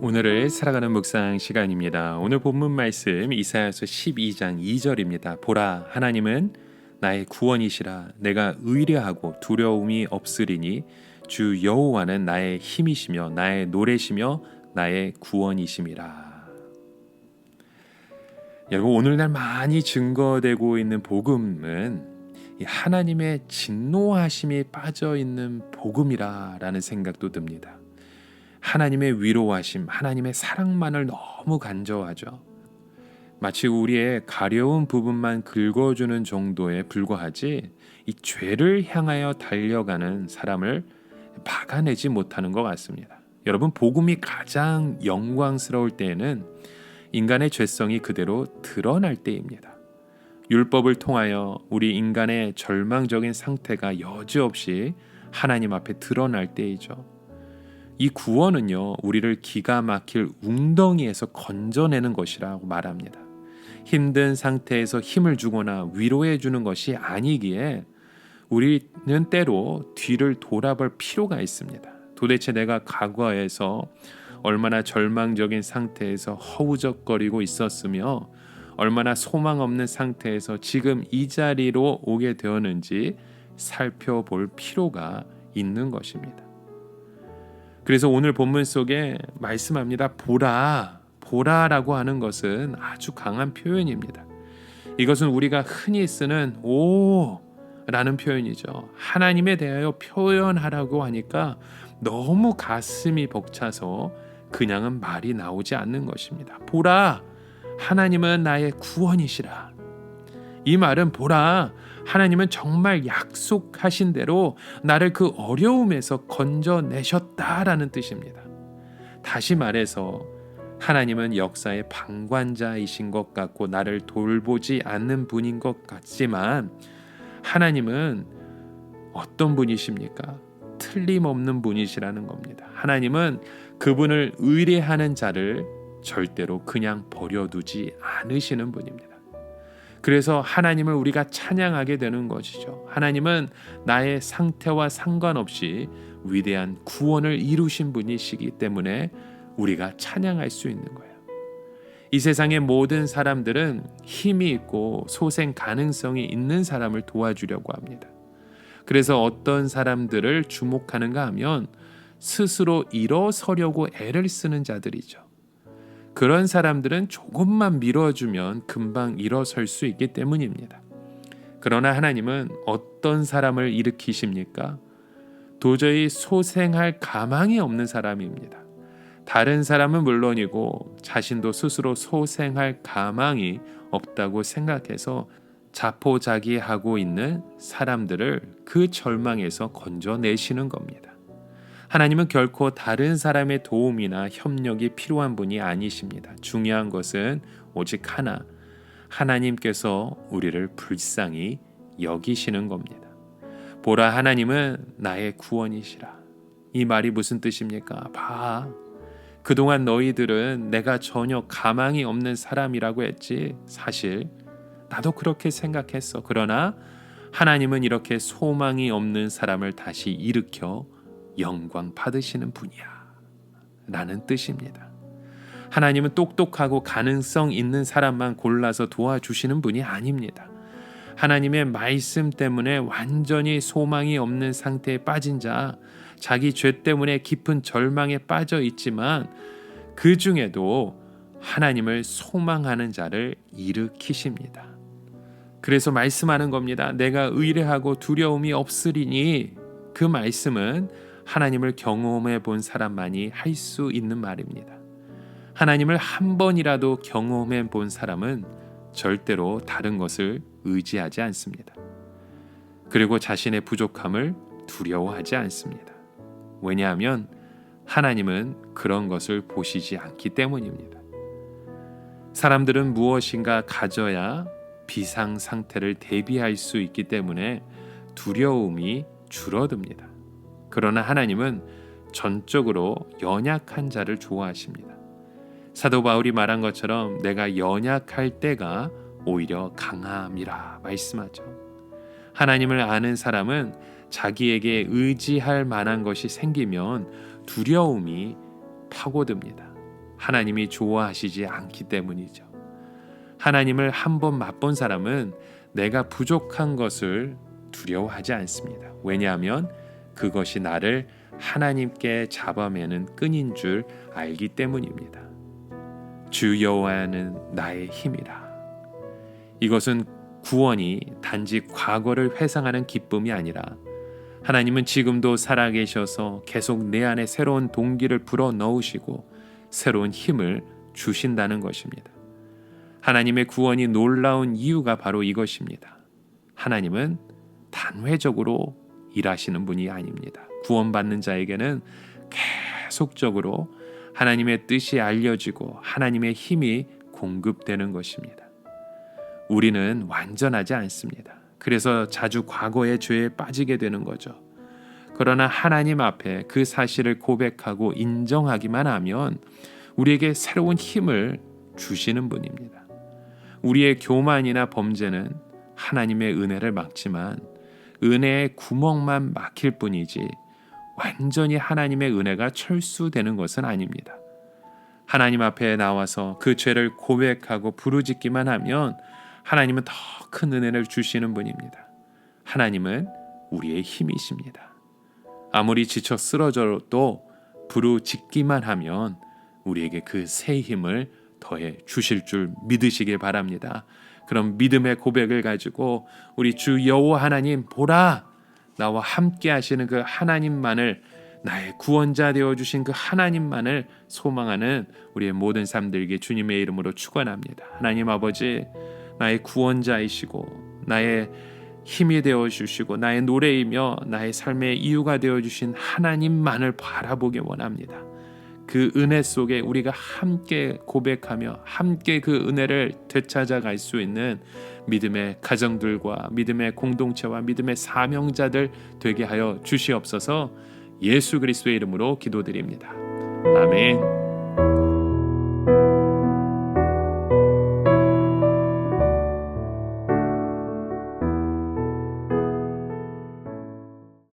오늘을 살아가는 묵상 시간입니다. 오늘 본문 말씀 이사야서 12장 2절입니다. 보라, 하나님은 나의 구원이시라. 내가 의뢰하고 두려움이 없으리니 주 여호와는 나의 힘이시며 나의 노래시며 나의 구원이심이라. 여러분, 오늘날 많이 증거되고 있는 복음은 하나님의 진노하심이 빠져있는 복음이라는 생각도 듭니다. 하나님의 위로하심, 하나님의 사랑만을 너무 간절하죠. 마치 우리의 가려운 부분만 긁어주는 정도에 불과하지 이 죄를 향하여 달려가는 사람을 막아내지 못하는 것 같습니다. 여러분, 복음이 가장 영광스러울 때에는 인간의 죄성이 그대로 드러날 때입니다. 율법을 통하여 우리 인간의 절망적인 상태가 여지없이 하나님 앞에 드러날 때이죠. 이 구원은요, 우리를 기가 막힐 웅덩이에서 건져내는 것이라고 말합니다. 힘든 상태에서 힘을 주거나 위로해 주는 것이 아니기에 우리는 때로 뒤를 돌아볼 필요가 있습니다. 도대체 내가 과거에서 얼마나 절망적인 상태에서 허우적거리고 있었으며 얼마나 소망 없는 상태에서 지금 이 자리로 오게 되었는지 살펴볼 필요가 있는 것입니다. 그래서 오늘 본문 속에 말씀합니다. 보라라고 하는 것은 아주 강한 표현입니다. 이것은 우리가 흔히 쓰는 오라는 표현이죠. 하나님에 대하여 표현하라고 하니까 너무 가슴이 벅차서 그냥은 말이 나오지 않는 것입니다. 보라, 하나님은 나의 구원이시라. 이 말은 보라, 하나님은 정말 약속하신 대로 나를 그 어려움에서 건져내셨다라는 뜻입니다. 다시 말해서 하나님은 역사의 방관자이신 것 같고 나를 돌보지 않는 분인 것 같지만 하나님은 어떤 분이십니까? 틀림없는 분이시라는 겁니다. 하나님은 그분을 의뢰하는 자를 절대로 그냥 버려두지 않으시는 분입니다. 그래서 하나님을 우리가 찬양하게 되는 것이죠. 하나님은 나의 상태와 상관없이 위대한 구원을 이루신 분이시기 때문에 우리가 찬양할 수 있는 거예요. 이 세상의 모든 사람들은 힘이 있고 소생 가능성이 있는 사람을 도와주려고 합니다. 그래서 어떤 사람들을 주목하는가 하면 스스로 일어서려고 애를 쓰는 자들이죠. 그런 사람들은 조금만 밀어주면 금방 일어설 수 있기 때문입니다. 그러나 하나님은 어떤 사람을 일으키십니까? 도저히 소생할 가망이 없는 사람입니다. 다른 사람은 물론이고 자신도 스스로 소생할 가망이 없다고 생각해서 자포자기하고 있는 사람들을 그 절망에서 건져내시는 겁니다. 하나님은 결코 다른 사람의 도움이나 협력이 필요한 분이 아니십니다. 중요한 것은 오직 하나, 하나님께서 우리를 불쌍히 여기시는 겁니다. 보라, 하나님은 나의 구원이시라. 이 말이 무슨 뜻입니까? 봐, 그동안 너희들은 내가 전혀 가망이 없는 사람이라고 했지. 사실 나도 그렇게 생각했어. 그러나 하나님은 이렇게 소망이 없는 사람을 다시 일으켜 영광 받으시는 분이야 라는 뜻입니다. 하나님은 똑똑하고 가능성 있는 사람만 골라서 도와주시는 분이 아닙니다. 하나님의 말씀 때문에 완전히 소망이 없는 상태에 빠진 자, 자기 죄 때문에 깊은 절망에 빠져 있지만 그 중에도 하나님을 소망하는 자를 일으키십니다. 그래서 말씀하는 겁니다. 내가 의뢰하고 두려움이 없으리니, 그 말씀은 하나님을 경험해 본 사람만이 할 수 있는 말입니다. 하나님을 한 번이라도 경험해 본 사람은 절대로 다른 것을 의지하지 않습니다. 그리고 자신의 부족함을 두려워하지 않습니다. 왜냐하면 하나님은 그런 것을 보시지 않기 때문입니다. 사람들은 무엇인가 가져야 비상 상태를 대비할 수 있기 때문에 두려움이 줄어듭니다. 그러나 하나님은 전적으로 연약한 자를 좋아하십니다. 사도 바울이 말한 것처럼 내가 연약할 때가 오히려 강함이라 말씀하죠. 하나님을 아는 사람은 자기에게 의지할 만한 것이 생기면 두려움이 파고듭니다. 하나님이 좋아하시지 않기 때문이죠. 하나님을 한번 맛본 사람은 내가 부족한 것을 두려워하지 않습니다. 왜냐하면 그것이 나를 하나님께 잡아매는 끈인 줄 알기 때문입니다. 주 여호와는 나의 힘이라. 이것은 구원이 단지 과거를 회상하는 기쁨이 아니라 하나님은 지금도 살아계셔서 계속 내 안에 새로운 동기를 불어넣으시고 새로운 힘을 주신다는 것입니다. 하나님의 구원이 놀라운 이유가 바로 이것입니다. 하나님은 단회적으로 일하시는 분이 아닙니다. 구원받는 자에게는 계속적으로 하나님의 뜻이 알려지고 하나님의 힘이 공급되는 것입니다. 우리는 완전하지 않습니다. 그래서 자주 과거의 죄에 빠지게 되는 거죠. 그러나 하나님 앞에 그 사실을 고백하고 인정하기만 하면 우리에게 새로운 힘을 주시는 분입니다. 우리의 교만이나 범죄는 하나님의 은혜를 막지만 은혜의 구멍만 막힐 뿐이지 완전히 하나님의 은혜가 철수되는 것은 아닙니다. 하나님 앞에 나와서 그 죄를 고백하고 부르짖기만 하면 하나님은 더 큰 은혜를 주시는 분입니다. 하나님은 우리의 힘이십니다. 아무리 지쳐 쓰러져도 부르짖기만 하면 우리에게 그 새 힘을 더해 주실 줄 믿으시길 바랍니다. 그럼 믿음의 고백을 가지고 우리 주 여호와 하나님 보라, 나와 함께 하시는 그 하나님만을, 나의 구원자 되어주신 그 하나님만을 소망하는 우리의 모든 삶들에게 주님의 이름으로 축원합니다. 하나님 아버지, 나의 구원자이시고 나의 힘이 되어주시고 나의 노래이며 나의 삶의 이유가 되어주신 하나님만을 바라보기 원합니다. 그 은혜 속에 우리가 함께 고백하며 함께 그 은혜를 되찾아갈 수 있는 믿음의 가정들과 믿음의 공동체와 믿음의 사명자들 되게 하여 주시옵소서. 예수 그리스도의 이름으로 기도드립니다. 아멘.